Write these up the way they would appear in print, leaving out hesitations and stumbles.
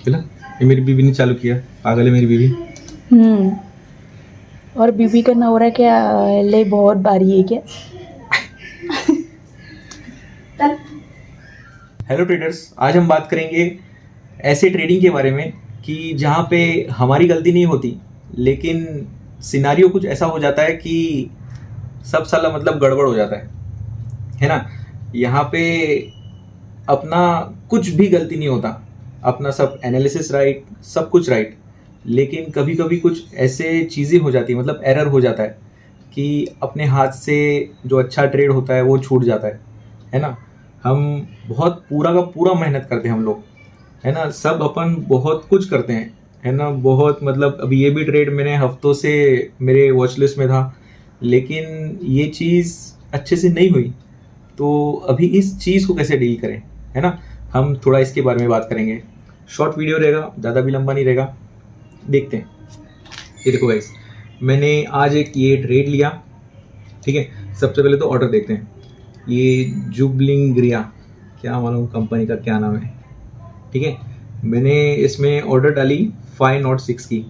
बोला ये मेरी बीवी ने चालू किया, पागल है मेरी बीवी। और बीबी का नवरा क्या ले बहुत भारी है क्या? हेलो ट्रेडर्स, आज हम बात करेंगे ऐसे ट्रेडिंग के बारे में कि जहाँ पे हमारी गलती नहीं होती, लेकिन सिनारियो कुछ ऐसा हो जाता है कि सब साला मतलब गड़बड़ हो जाता है ना। यहाँ पे अपना कुछ भी गलती नहीं होता, अपना सब एनालिसिस राइट, सब कुछ राइट, लेकिन कभी कभी कुछ ऐसे चीज़ें हो जाती है, मतलब एरर हो जाता है कि अपने हाथ से जो अच्छा ट्रेड होता है वो छूट जाता है ना। हम बहुत पूरा का पूरा मेहनत करते हैं हम लोग, है ना, सब अपन बहुत कुछ करते हैं, है ना, बहुत मतलब अभी ये भी ट्रेड मैंने हफ्तों से मेरे वॉच लिस्ट में था, लेकिन ये चीज़ अच्छे से नहीं हुई। तो अभी इस चीज़ को कैसे डील करें, है ना, हम थोड़ा इसके बारे में बात करेंगे। शॉर्ट वीडियो रहेगा, ज़्यादा भी लंबा नहीं रहेगा। देखते हैं। ये देखो गाइस, मैंने आज एक ये ट्रेड लिया, ठीक है। सबसे पहले तो ऑर्डर देखते हैं। ये जुबलिंग्रिया, क्या मालूम कंपनी का क्या नाम है, ठीक है। मैंने इसमें ऑर्डर डाली 506 की,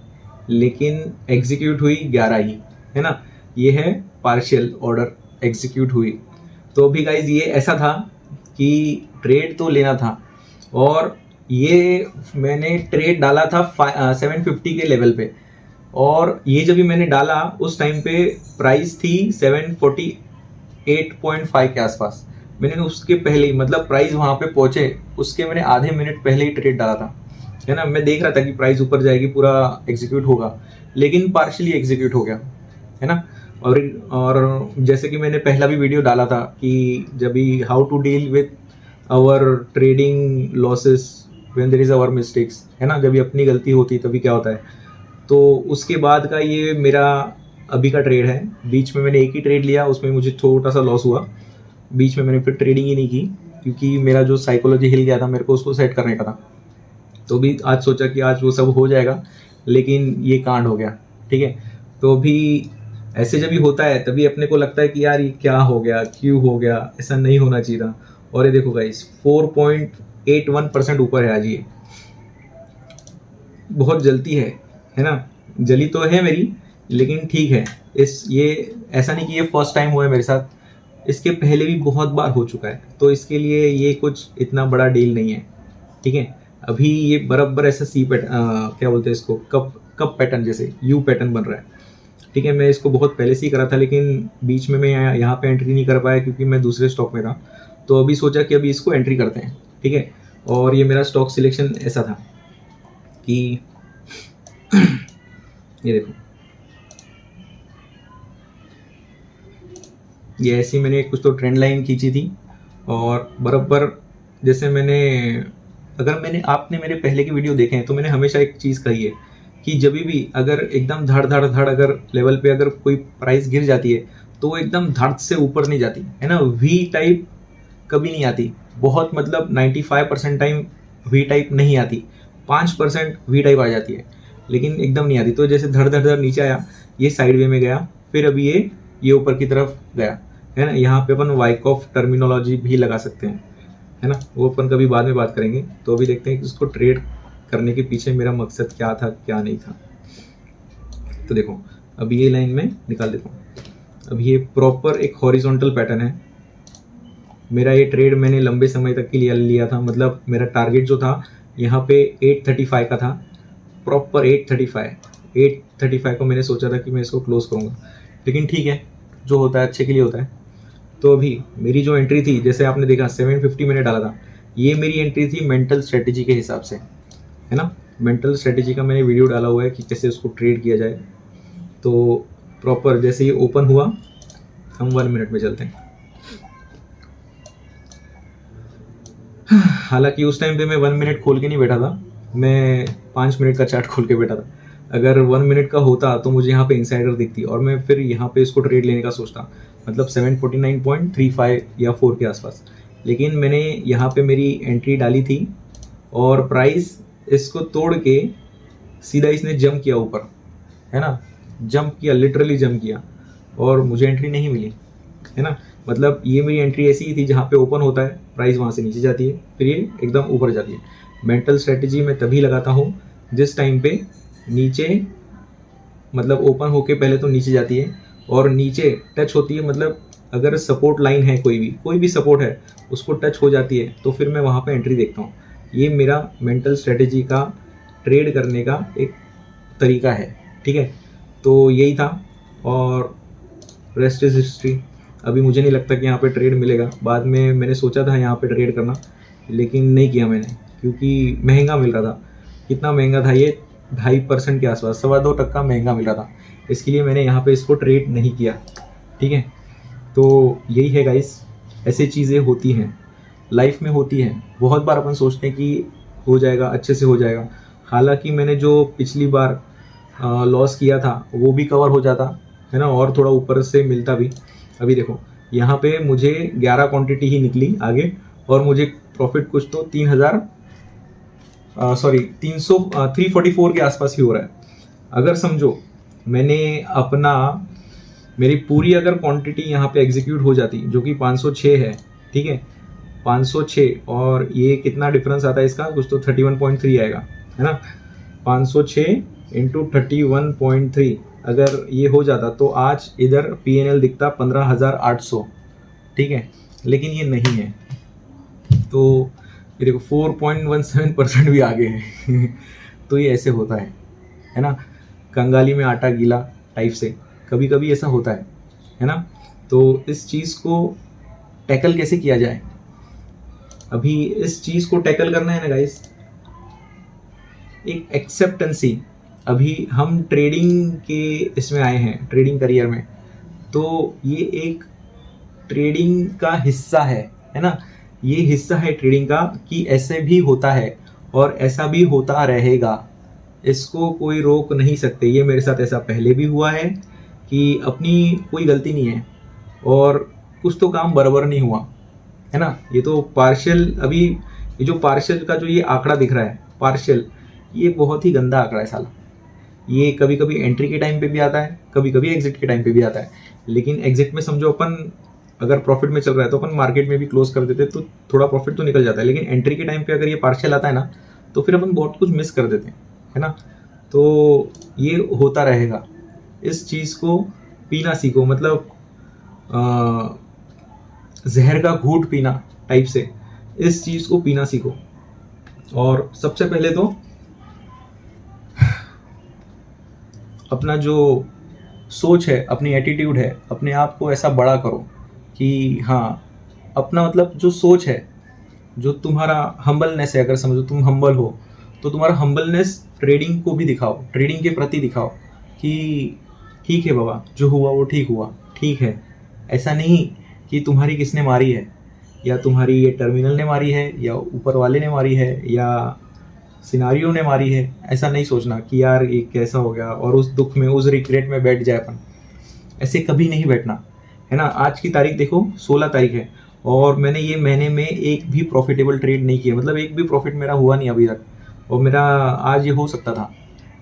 लेकिन एग्जीक्यूट हुई 11 ही, है ना। ये है पार्शियल ऑर्डर, एग्जीक्यूट हुई। तो अभी गाइज ये ऐसा था कि ट्रेड तो लेना था, और ये मैंने ट्रेड डाला था 750 के लेवल पे, और ये जब भी मैंने डाला उस टाइम पे प्राइस थी 748.5 के आसपास। मैंने उसके पहले ही, मतलब प्राइस वहाँ पे पहुँचे उसके मैंने आधे मिनट पहले ही ट्रेड डाला था, है ना। मैं देख रहा था कि प्राइस ऊपर जाएगी, पूरा एग्जीक्यूट होगा, लेकिन पार्शली एग्जीक्यूट हो गया, है ना। और जैसे कि मैंने पहला भी वीडियो डाला था कि जब भी how to deal with our trading losses when there is our mistakes, है ना, जब भी अपनी गलती होती है तभी क्या होता है। तो उसके बाद का ये मेरा अभी का ट्रेड है। बीच में मैंने एक ही ट्रेड लिया, उसमें मुझे छोटा सा लॉस हुआ, बीच में मैंने फिर ट्रेडिंग ही नहीं की, क्योंकि मेरा जो साइकोलॉजी हिल गया था, मेरे को उसको सेट करने का था। तो भी आज सोचा कि आज वो सब हो जाएगा, लेकिन ये कांड हो गया, ठीक है। तो अभी ऐसे जब भी होता है तभी अपने को लगता है कि यार ये क्या हो गया, क्यों हो गया, ऐसा नहीं होना चाहिए था। और ये देखो गाइस 4.81% ऊपर है आज ये। बहुत जलती है ना। जली तो है मेरी, लेकिन ठीक है। ये ऐसा नहीं कि ये फर्स्ट टाइम हुआ है मेरे साथ, इसके पहले भी बहुत बार हो चुका है, तो इसके लिए ये कुछ इतना बड़ा डील नहीं है, ठीक है। अभी ये बराबर ऐसा क्या बोलते हैं इसको, कप कप पैटर्न, जैसे यू पैटर्न बन रहा है, ठीक है। मैं इसको बहुत पहले से ही करा था, लेकिन बीच में मैं यहाँ पे एंट्री नहीं कर पाया क्योंकि मैं दूसरे स्टॉक में था। तो अभी सोचा कि अभी इसको एंट्री करते हैं, ठीक है। और ये मेरा स्टॉक सिलेक्शन ऐसा था कि ये देखो, ये ऐसी मैंने कुछ तो ट्रेंड लाइन खींची थी, और बराबर जैसे मैंने आपने मेरे पहले की वीडियो देखे हैं तो मैंने हमेशा एक चीज़ कही है कि जब भी अगर एकदम धड़ धड़ धड़ अगर लेवल पे अगर कोई प्राइस गिर जाती है तो वो एकदम धड़ से ऊपर नहीं जाती, है ना। वी टाइप कभी नहीं आती, बहुत मतलब 95% टाइम वी टाइप नहीं आती, 5% वी टाइप आ जाती है, लेकिन एकदम नहीं आती। तो जैसे धड़ धड़ धड़ नीचे आया, ये साइड वे में गया, फिर अभी ये ऊपर की तरफ गया, है ना। यहाँ पे अपन वाइकॉफ टर्मिनोलॉजी भी लगा सकते हैं, है ना, वो अपन कभी बाद में बात करेंगे। तो अभी देखते हैं कि उसको ट्रेड करने के पीछे मेरा मकसद क्या था, क्या नहीं था। तो देखो, अब ये लाइन में निकाल देता हूँ। अब ये प्रॉपर एक हॉरिजॉन्टल पैटर्न है। मेरा ये ट्रेड मैंने लंबे समय तक के लिए लिया था, मतलब मेरा टारगेट जो था यहाँ पे 835 का था, प्रॉपर 835 को मैंने सोचा था कि मैं इसको क्लोज करूँगा, लेकिन ठीक है, जो होता है अच्छे के लिए होता है। तो अभी मेरी जो एंट्री थी, जैसे आपने देखा 750 मैंने डाला था, ये मेरी एंट्री थी मेंटल स्ट्रेटेजी के हिसाब से, है ना। मेंटल स्ट्रेटेजी का मैंने वीडियो डाला हुआ है कि कैसे उसको ट्रेड किया जाए। तो प्रॉपर जैसे ये ओपन हुआ, हम 1 मिनट में चलते हैं। हालांकि उस टाइम पे मैं 1 मिनट खोल के नहीं बैठा था, मैं 5 मिनट का चार्ट खोल के बैठा था। अगर 1 मिनट का होता तो मुझे यहाँ पे इंसाइडर दिखती और मैं फिर यहाँ पे इसको ट्रेड लेने का सोचता, मतलब 749.35 या 4 के आसपास। लेकिन मैंने यहाँ पे मेरी एंट्री डाली थी, और प्राइस इसको तोड़ के सीधा इसने जंप किया ऊपर, है ना, जंप किया, लिटरली जंप किया, और मुझे एंट्री नहीं मिली, है ना। मतलब ये मेरी एंट्री ऐसी ही थी, जहाँ पे ओपन होता है प्राइस वहाँ से नीचे जाती है, फिर ये एकदम ऊपर जाती है। मेंटल स्ट्रेटजी मैं तभी लगाता हूँ जिस टाइम पे नीचे मतलब ओपन होके पहले तो नीचे जाती है और नीचे टच होती है, मतलब अगर सपोर्ट लाइन है कोई भी सपोर्ट है उसको टच हो जाती है तो फिर मैं वहाँ पे एंट्री देखता हूँ। ये मेरा मेंटल स्ट्रेटजी का ट्रेड करने का एक तरीका है, ठीक है। तो यही था और रेस्ट इज हिस्ट्री। अभी मुझे नहीं लगता कि यहाँ पे ट्रेड मिलेगा। बाद में मैंने सोचा था यहाँ पे ट्रेड करना, लेकिन नहीं किया मैंने, क्योंकि महंगा मिल रहा था। कितना महंगा था ये, 2.5% के आसपास, 2.25% महंगा मिल रहा था। इसके लिए मैंने यहाँ पे इसको ट्रेड नहीं किया, ठीक है। तो यही है गाइस, ऐसी चीज़ें होती हैं, लाइफ में होती हैं। बहुत बार अपन सोचते हैं कि हो जाएगा, अच्छे से हो जाएगा। हालांकि मैंने जो पिछली बार लॉस किया था वो भी कवर हो जाता है ना, और थोड़ा ऊपर से मिलता भी। अभी देखो यहाँ पे मुझे 11 क्वांटिटी ही निकली आगे, और मुझे प्रॉफिट कुछ तो 344 के आसपास ही हो रहा है। अगर समझो मैंने मेरी पूरी अगर क्वांटिटी यहाँ पे एग्जीक्यूट हो जाती, जो कि 506 है, ठीक है, 506, और ये कितना डिफरेंस आता है इसका, कुछ तो 31.3 आएगा, है ना। 506 इंटू 31.3 अगर ये हो जाता तो आज इधर PNL दिखता 15,800, ठीक है, लेकिन ये नहीं है। तो ये देखो 4.17% भी आगे है तो ये ऐसे होता है ना, कंगाली में आटा गीला टाइप से कभी कभी ऐसा होता है ना। तो इस चीज़ को टैकल कैसे किया जाए, अभी इस चीज़ को टैकल करना है ना गाइस, एक एक्सेप्टेंसी। अभी हम ट्रेडिंग के इसमें आए हैं, ट्रेडिंग करियर में, तो ये एक ट्रेडिंग का हिस्सा है ना। ये हिस्सा है ट्रेडिंग का कि ऐसे भी होता है और ऐसा भी होता रहेगा, इसको कोई रोक नहीं सकते। ये मेरे साथ ऐसा पहले भी हुआ है कि अपनी कोई गलती नहीं है और कुछ तो काम बराबर नहीं हुआ, है ना। ये तो पार्शियल, अभी ये जो पार्शियल का जो ये आंकड़ा दिख रहा है पार्शियल, ये बहुत ही गंदा आंकड़ा है साला। ये कभी कभी एंट्री के टाइम पे भी आता है, कभी कभी एग्जिट के टाइम पे भी आता है। लेकिन एग्जिट में समझो अपन अगर प्रॉफिट में चल रहा है तो अपन मार्केट में भी क्लोज कर देते तो थोड़ा प्रॉफिट तो निकल जाता है। लेकिन एंट्री के टाइम पे अगर ये पार्शियल आता है ना तो फिर अपन बहुत कुछ मिस कर देते हैं, है ना। तो ये होता रहेगा, इस चीज़ को पीना सीखो, मतलब जहर का घूंट पीना टाइप से इस चीज़ को पीना सीखो। और सबसे पहले तो अपना जो सोच है, अपनी एटीट्यूड है, अपने आप को ऐसा बड़ा करो कि हाँ, अपना मतलब जो सोच है, जो तुम्हारा हम्बलनेस है, अगर समझो तुम हम्बल हो तो तुम्हारा हम्बलनेस ट्रेडिंग को भी दिखाओ, ट्रेडिंग के प्रति दिखाओ कि ठीक है बाबा, जो हुआ वो ठीक हुआ, ठीक है। ऐसा नहीं कि तुम्हारी किसने मारी है, या तुम्हारी ये टर्मिनल ने मारी है, या ऊपर वाले ने मारी है, या सिनारियो ने मारी है। ऐसा नहीं सोचना कि यार ये कैसा हो गया और उस दुख में, उस रिग्रेट में बैठ जाए अपन। ऐसे कभी नहीं बैठना, है ना। आज की तारीख देखो 16 तारीख है और मैंने ये महीने में एक भी प्रॉफिटेबल ट्रेड नहीं किया, मतलब एक भी प्रॉफिट मेरा हुआ नहीं अभी तक। और मेरा आज ये हो सकता था,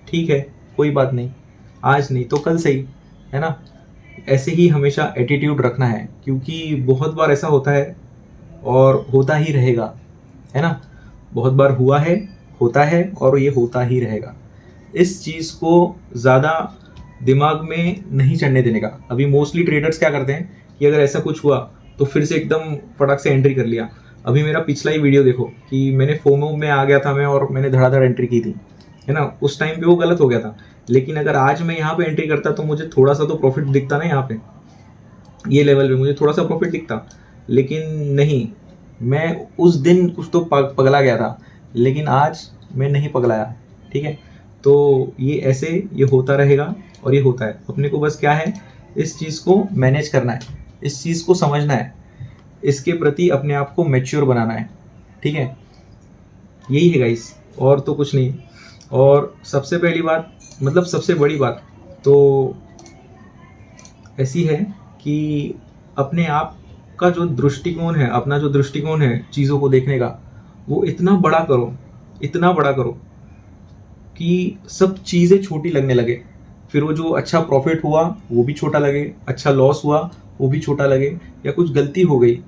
ठीक है, कोई बात नहीं, आज नहीं तो कल सही, है ना। ऐसे ही हमेशा एटीट्यूड रखना है, क्योंकि बहुत बार ऐसा होता है और होता ही रहेगा, है ना। बहुत बार हुआ है, होता है और ये होता ही रहेगा। इस चीज़ को ज़्यादा दिमाग में नहीं चढ़ने देने का। अभी मोस्टली ट्रेडर्स क्या करते हैं कि अगर ऐसा कुछ हुआ तो फिर से एकदम फटाक से एंट्री कर लिया। अभी मेरा पिछला ही वीडियो देखो कि मैंने फोमो में आ गया था मैं, और मैंने धड़ाधड़ एंट्री की थी, है ना। उस टाइम पे वो गलत हो गया था, लेकिन अगर आज मैं यहाँ पे एंट्री करता तो मुझे थोड़ा सा तो प्रॉफिट दिखता ना, यहाँ पे ये लेवल पे मुझे थोड़ा सा प्रॉफिट दिखता। लेकिन नहीं, मैं उस दिन कुछ तो पगला गया था, लेकिन आज मैं नहीं पगलाया, ठीक है। तो ये ऐसे ये होता रहेगा और ये होता है। अपने को बस क्या है, इस चीज़ को मैनेज करना है, इस चीज़ को समझना है, इसके प्रति अपने आप को मैच्योर बनाना है, ठीक है। यही है गाइस, और तो कुछ नहीं। और सबसे पहली बात, मतलब सबसे बड़ी बात तो ऐसी है कि अपने आप का जो दृष्टिकोण है, अपना जो दृष्टिकोण है चीज़ों को देखने का, वो इतना बड़ा करो, इतना बड़ा करो कि सब चीज़ें छोटी लगने लगे। फिर वो जो अच्छा प्रॉफिट हुआ वो भी छोटा लगे, अच्छा लॉस हुआ वो भी छोटा लगे, या कुछ गलती हो गई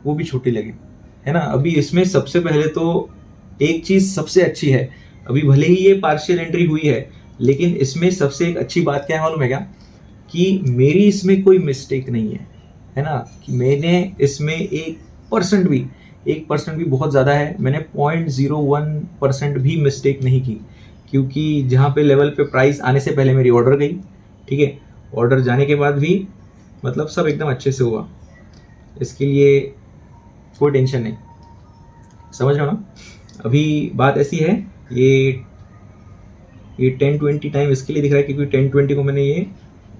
वो भी छोटी लगे, है ना। अभी इसमें सबसे पहले तो एक चीज़ सबसे अच्छी है, अभी भले ही ये पार्शियल एंट्री हुई है, लेकिन इसमें सबसे एक अच्छी बात क्या है मालूम है क्या, कि मेरी इसमें कोई मिस्टेक नहीं है ना, कि मैंने इसमें 1% भी बहुत ज़्यादा है, मैंने 0.01% भी मिस्टेक नहीं की, क्योंकि जहाँ पे लेवल पे प्राइस आने से पहले मेरी ऑर्डर गई, ठीक है, ऑर्डर जाने के बाद भी मतलब सब एकदम अच्छे से हुआ, इसके लिए कोई टेंशन नहीं, समझ रहे हो ना। अभी बात ऐसी है, ये 10-20 टाइम इसके लिए दिख रहा है क्योंकि 10-20 को मैंने ये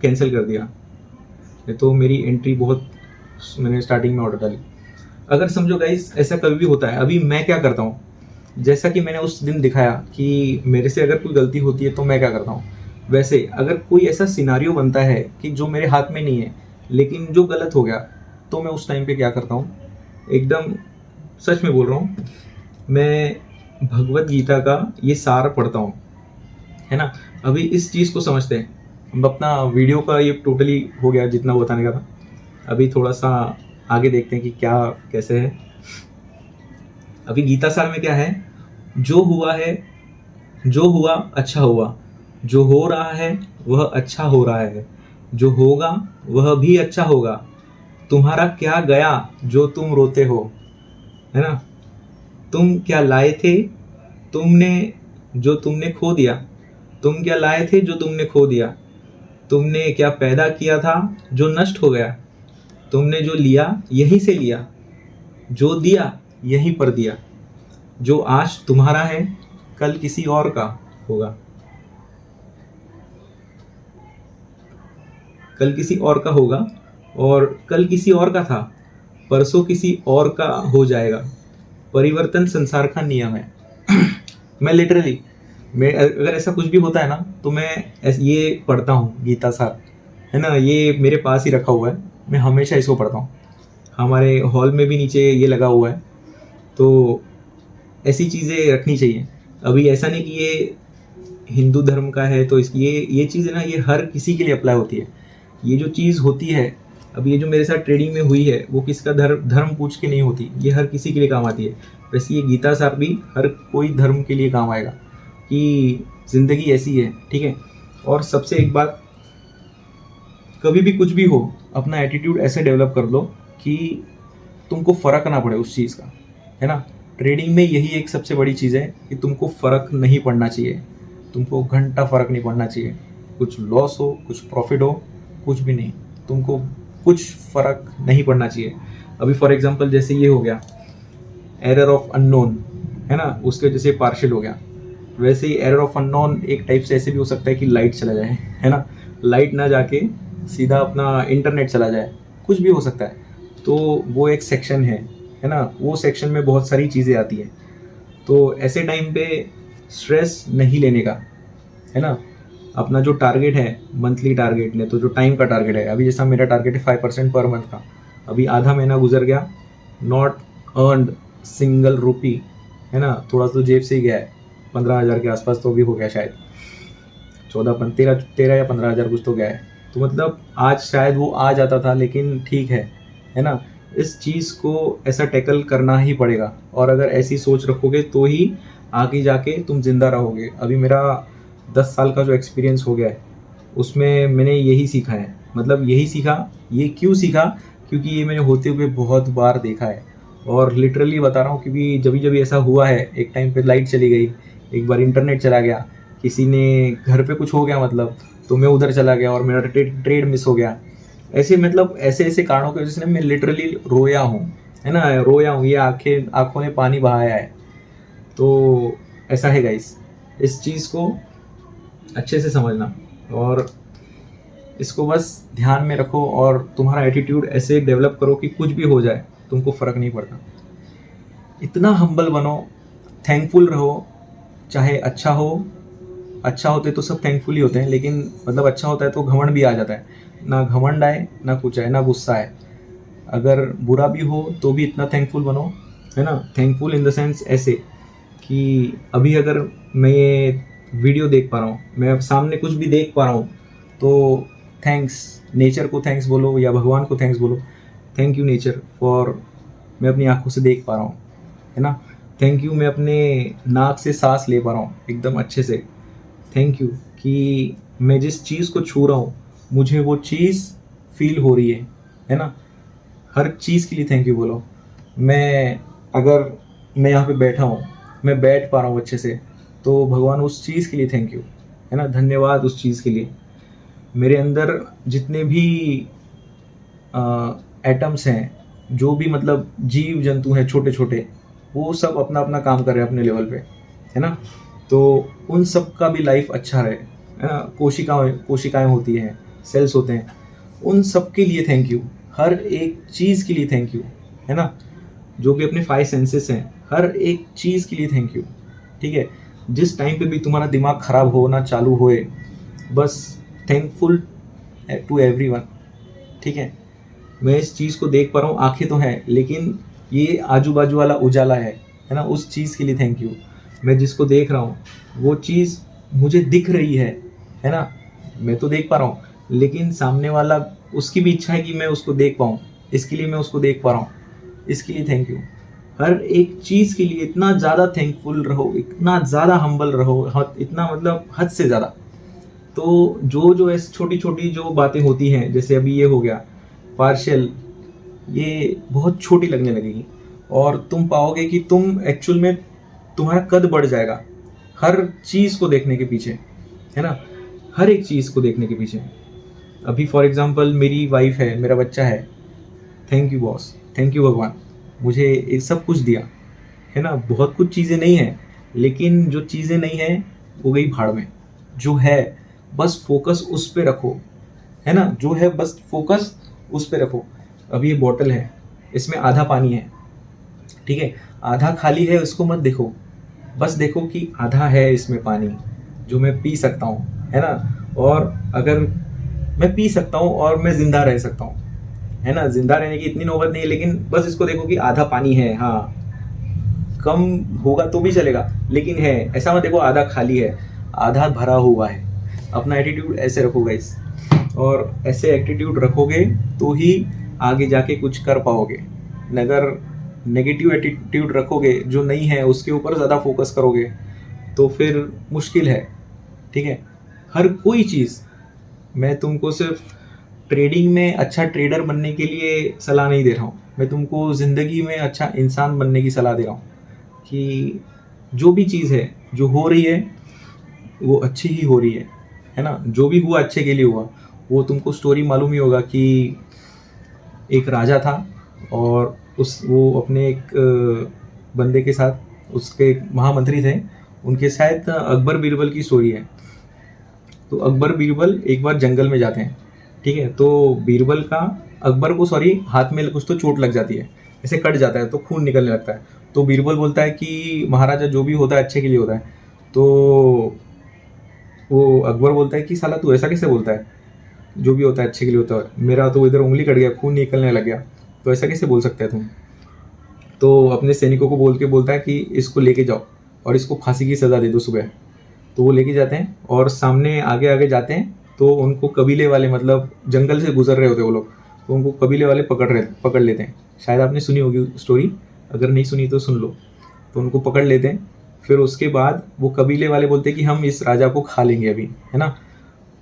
कैंसिल कर दिया, नहीं तो मेरी एंट्री बहुत, मैंने स्टार्टिंग में ऑर्डर डाली। अगर समझो गाइस ऐसा कभी भी होता है, अभी मैं क्या करता हूँ, जैसा कि मैंने उस दिन दिखाया कि मेरे से अगर कोई गलती होती है तो मैं क्या करता हूँ, वैसे अगर कोई ऐसा सिनारियो बनता है कि जो मेरे हाथ में नहीं है लेकिन जो गलत हो गया, तो मैं उस टाइम पे क्या करता हूँ, एकदम सच में बोल रहा हूँ, मैं भगवत गीता का ये सार पढ़ता हूँ, है ना। अभी इस चीज़ को समझते हैं, अब अपना वीडियो का ये टोटली हो गया जितना बताने का था, अभी थोड़ा सा आगे देखते हैं कि क्या कैसे है। अभी गीता सार में क्या है, जो हुआ है, जो हुआ अच्छा हुआ, जो हो रहा है वह अच्छा हो रहा है, जो होगा वह भी अच्छा होगा, तुम्हारा क्या गया जो तुम रोते हो, है ना। तुम क्या लाए थे तुमने जो तुमने खो दिया, तुम क्या लाए थे जो तुमने खो दिया, तुमने क्या पैदा किया था जो नष्ट हो गया, तुमने जो लिया यहीं से लिया, जो दिया यहीं पर दिया, जो आज तुम्हारा है कल किसी और का होगा, कल किसी और का होगा, और कल किसी और का था, परसों किसी और का हो जाएगा, परिवर्तन संसार का नियम है। मैं लिटरली, मैं अगर ऐसा कुछ भी होता है ना तो मैं ये पढ़ता हूँ गीता सार, है ना, ये मेरे पास ही रखा हुआ है, मैं हमेशा इसको पढ़ता हूँ, हमारे हॉल में भी नीचे ये लगा हुआ है, तो ऐसी चीज़ें रखनी चाहिए। अभी ऐसा नहीं कि ये हिंदू धर्म का है तो ये चीज़ है ना, ये हर किसी के लिए अप्लाई होती है, ये जो चीज़ होती है, अब ये जो मेरे साथ ट्रेडिंग में हुई है वो किसका धर्म पूछ के नहीं होती, ये हर किसी के लिए काम आती है। वैसे ये गीता सार भी हर कोई धर्म के लिए काम आएगा, कि ज़िंदगी ऐसी है, ठीक है। और सबसे एक बात, कभी भी कुछ भी हो, अपना एटीट्यूड ऐसे डेवलप कर लो कि तुमको फ़र्क ना पड़े उस चीज़ का, है ना। ट्रेडिंग में यही एक सबसे बड़ी चीज़ है कि तुमको फ़र्क नहीं पड़ना चाहिए, तुमको घंटा फ़र्क नहीं पड़ना चाहिए, कुछ लॉस हो कुछ प्रॉफिट हो कुछ भी नहीं, तुमको कुछ फ़र्क नहीं पड़ना चाहिए। अभी फॉर एग्जांपल जैसे ये हो गया एरर ऑफ अननोन, है ना, उसके वजह से पार्शियल हो गया, वैसे ही एरर ऑफ अननोन एक टाइप से ऐसे भी हो सकता है कि लाइट चला जाए, है ना, लाइट ना जाके सीधा अपना इंटरनेट चला जाए, कुछ भी हो सकता है। तो वो एक सेक्शन है ना, वो सेक्शन में बहुत सारी चीज़ें आती हैं, तो ऐसे टाइम पे स्ट्रेस नहीं लेने का, है ना। अपना जो टारगेट है मंथली टारगेट ने, तो जो टाइम का टारगेट है, अभी जैसा मेरा टारगेट है 5% पर मंथ का, अभी आधा महीना गुजर गया, नॉट अर्नड सिंगल रुपी, है ना, थोड़ा तो जेब से ही गया है, 15,000 के आसपास तो भी हो गया शायद, 13 या 15,000 कुछ तो गया है, तो मतलब आज शायद वो आ जाता था, लेकिन ठीक है ना। इस चीज़ को ऐसा टैकल करना ही पड़ेगा, और अगर ऐसी सोच रखोगे तो ही आगे जाके तुम जिंदा रहोगे। अभी मेरा 10 साल का जो एक्सपीरियंस हो गया है उसमें मैंने यही सीखा है, मतलब यही सीखा, ये क्यों सीखा, क्योंकि ये मैंने होते हुए बहुत बार देखा है, और लिटरली बता रहा हूँ, क्योंकि जब ऐसा हुआ है, एक टाइम पे लाइट चली गई, एक बार इंटरनेट चला गया, किसी ने घर पे कुछ हो गया मतलब, तो मैं उधर चला गया और मेरा ट्रेड मिस हो गया, ऐसे मतलब ऐसे कारणों की वजह से मैं लिटरली रोया हूँ, है ना, रोया हूँ, ये आँखों ने पानी बहाया है। तो ऐसा है गाइस, इस चीज़ को अच्छे से समझना और इसको बस ध्यान में रखो, और तुम्हारा एटीट्यूड ऐसे डेवलप करो कि कुछ भी हो जाए तुमको फ़र्क नहीं पड़ता। इतना हम्बल बनो, थैंकफुल रहो, चाहे अच्छा होते तो सब थैंकफुल ही होते हैं, लेकिन मतलब अच्छा होता है तो घमंड भी आ जाता है, ना घमंड आए ना कुछ आए ना गुस्सा आए, अगर बुरा भी हो तो भी इतना थैंकफुल बनो, है ना। थैंकफुल इन द सेंस ऐसे कि अभी अगर मैं ये वीडियो देख पा रहा हूँ, मैं सामने कुछ भी देख पा रहा हूँ, तो थैंक्स नेचर को थैंक्स बोलो या भगवान को थैंक्स बोलो, थैंक यू नेचर फॉर मैं अपनी आंखों से देख पा रहा हूँ, है ना। थैंक यू मैं अपने नाक से सांस ले पा रहा हूँ एकदम अच्छे से। थैंक यू कि मैं जिस चीज़ को छू रहा हूँ मुझे वो चीज़ फील हो रही है ना। हर चीज़ के लिए थैंक यू बोलो। मैं अगर मैं यहाँ पे बैठा हूँ, मैं बैठ पा रहा हूँ अच्छे से, तो भगवान उस चीज़ के लिए थैंक यू, है ना। धन्यवाद उस चीज़ के लिए। मेरे अंदर जितने भी एटम्स हैं, जो भी मतलब जीव जंतु हैं छोटे छोटे, वो सब अपना अपना काम कर रहे हैं अपने लेवल पे, है ना। तो उन सब का भी लाइफ अच्छा रहे, है ना। कोशिकाएं होती हैं, सेल्स होते हैं, उन सब के लिए थैंक यू। हर एक चीज़ के लिए थैंक यू, है ना। जो भी अपने 5 सेंसेस हैं, हर एक चीज़ के लिए थैंक यू, ठीक है। जिस टाइम पे भी तुम्हारा दिमाग ख़राब होना चालू होए, बस थैंकफुल टू एवरीवन, ठीक है। मैं इस चीज़ को देख पा रहा हूँ, आंखें तो हैं लेकिन ये आजू बाजू वाला उजाला है ना, उस चीज़ के लिए थैंक यू। मैं जिसको देख रहा हूँ वो चीज़ मुझे दिख रही है ना। मैं तो देख पा रहा हूँ लेकिन सामने वाला, उसकी भी इच्छा है कि मैं उसको देख पाऊँ, इसके लिए मैं उसको देख पा रहा हूँ, इसके लिए थैंक यू। हर एक चीज़ के लिए इतना ज़्यादा थैंकफुल रहो, इतना ज़्यादा हम्बल रहो, इतना मतलब हद से ज़्यादा। तो जो जो ऐसी छोटी छोटी जो बातें होती हैं, जैसे अभी ये हो गया पार्शियल, ये बहुत छोटी लगने लगेगी और तुम पाओगे कि तुम एक्चुअल में तुम्हारा कद बढ़ जाएगा हर चीज़ को देखने के पीछे, है ना। हर एक चीज़ को देखने के पीछे। अभी फॉर एग्जांपल मेरी वाइफ है, मेरा बच्चा है, thank you boss, thank you भगवान, मुझे ये सब कुछ दिया, है ना। बहुत कुछ चीज़ें नहीं हैं, लेकिन जो चीज़ें नहीं हैं वो गई भाड़ में। जो है बस फोकस उस पे रखो, है ना। जो है बस फोकस उस पे रखो। अभी ये बॉटल है, इसमें आधा पानी है, ठीक है। आधा खाली है, उसको मत देखो, बस देखो कि आधा है इसमें पानी जो मैं पी सकता हूँ, है ना। और अगर मैं पी सकता हूँ और मैं ज़िंदा रह सकता हूँ, है ना। ज़िंदा रहने की इतनी नौबत नहीं है, लेकिन बस इसको देखो कि आधा पानी है, हाँ कम होगा तो भी चलेगा लेकिन है। ऐसा मत देखो आधा खाली है, आधा भरा हुआ है। अपना एटीट्यूड ऐसे रखो गाइस, और ऐसे एटीट्यूड रखोगे तो ही आगे जाके कुछ कर पाओगे। अगर नेगेटिव एटीट्यूड रखोगे, जो नहीं है उसके ऊपर ज़्यादा फोकस करोगे, तो फिर मुश्किल है, ठीक है। हर कोई चीज़, मैं तुमको सिर्फ ट्रेडिंग में अच्छा ट्रेडर बनने के लिए सलाह नहीं दे रहा हूँ, मैं तुमको ज़िंदगी में अच्छा इंसान बनने की सलाह दे रहा हूँ कि जो भी चीज़ है, जो हो रही है वो अच्छी ही हो रही है ना। जो भी हुआ अच्छे के लिए हुआ। वो तुमको स्टोरी मालूम ही होगा कि एक राजा था और वो अपने एक बंदे के साथ, उसके महामंत्री थे, उनके शायद अकबर बीरबल की स्टोरी है। तो अकबर बीरबल एक बार जंगल में जाते हैं, ठीक है। तो बीरबल का, अकबर को सॉरी, हाथ में कुछ तो चोट लग जाती है, ऐसे कट जाता है तो खून निकलने लगता है। तो बीरबल बोलता है कि महाराजा जो भी होता है अच्छे के लिए होता है। तो वो अकबर बोलता है कि साला तू ऐसा कैसे बोलता है, जो भी होता है अच्छे के लिए होता है, मेरा तो इधर उंगली कट गया, खून निकलने लग गया, तो ऐसा कैसे बोल सकते हैं तुम। तो अपने सैनिकों को बोलता है कि इसको लेके जाओ और इसको फांसी की सज़ा दे दो सुबह। तो वो लेके जाते हैं और सामने आगे आगे जाते हैं, तो उनको कबीले वाले, मतलब जंगल से गुजर रहे होते वो लोग, तो उनको कबीले वाले पकड़ लेते हैं। शायद आपने सुनी होगी स्टोरी, अगर नहीं सुनी तो सुन लो। तो उनको पकड़ लेते हैं, फिर उसके बाद वो कबीले वाले बोलते हैं कि हम इस राजा को खा लेंगे अभी, है ना।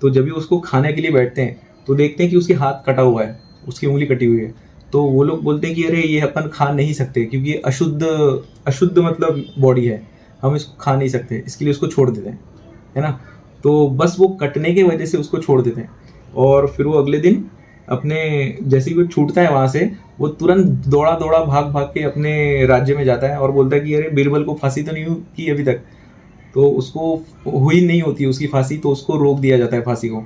तो जब भी उसको खाने के लिए बैठते हैं तो देखते हैं कि उसके हाथ कटा हुआ है, उसकी उंगली कटी हुई है। तो वो लोग बोलते हैं कि अरे ये अपन खा नहीं सकते, क्योंकि ये अशुद्ध मतलब बॉडी है, हम इसको खा नहीं सकते, इसके लिए उसको छोड़ देते हैं, है ना। तो बस वो कटने की वजह से उसको छोड़ देते हैं। और फिर वो अगले दिन अपने, जैसे ही वो छूटता है वहाँ से, वो तुरंत दौड़ा दौड़ा भाग भाग के अपने राज्य में जाता है और बोलता है कि अरे बीरबल को फांसी तो नहीं की अभी तक। तो उसको हुई नहीं होती उसकी फांसी, तो उसको रोक दिया जाता है फांसी को।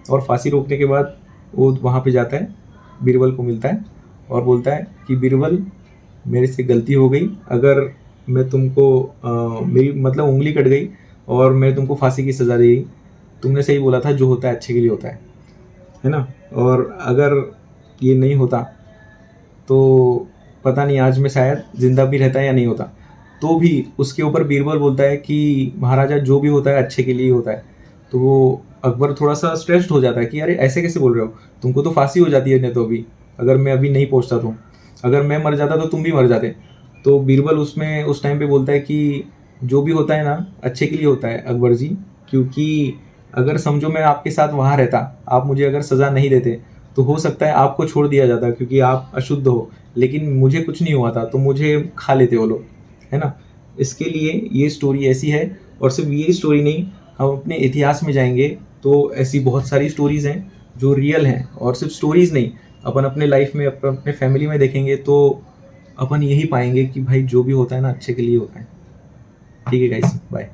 और फांसी रोकने के बाद वो वहाँ पे जाता है, बीरबल को मिलता है और बोलता है कि बीरबल, मेरे से गलती हो गई, अगर मैं तुमको मेरी मतलब उंगली कट गई और मैं तुमको फांसी की सज़ा दी, तुमने सही बोला था, जो होता है अच्छे के लिए होता है ना। और अगर ये नहीं होता तो पता नहीं आज मैं शायद ज़िंदा भी रहता या नहीं होता। तो भी उसके ऊपर बीरबल बोलता है कि महाराजा जो भी होता है अच्छे के लिए होता है। तो वो अकबर थोड़ा सा स्ट्रेस्ड हो जाता है कि अरे ऐसे कैसे बोल रहे हो, तुमको तो फांसी हो जाती है नहीं तो अभी, अगर मैं अभी नहीं पहुंचता तो, अगर मैं मर जाता तो तुम भी मर जाते। तो बीरबल उसमें उस टाइम पे बोलता है कि जो भी होता है ना अच्छे के लिए होता है अकबर जी, क्योंकि अगर समझो मैं आपके साथ वहाँ रहता, आप मुझे अगर सज़ा नहीं देते, तो हो सकता है आपको छोड़ दिया जाता क्योंकि आप अशुद्ध हो, लेकिन मुझे कुछ नहीं हुआ था तो मुझे खा लेते वो लोग, है ना। इसके लिए ये स्टोरी ऐसी है। और सिर्फ ये स्टोरी नहीं, हम अपने इतिहास में जाएंगे तो ऐसी बहुत सारी स्टोरीज़ हैं जो रियल हैं। और सिर्फ स्टोरीज़ नहीं, अपन अपने लाइफ में अपने फैमिली में देखेंगे तो अपन यही पाएंगे कि भाई जो भी होता है ना अच्छे के लिए होता है। ठीक है गाइस, बाय।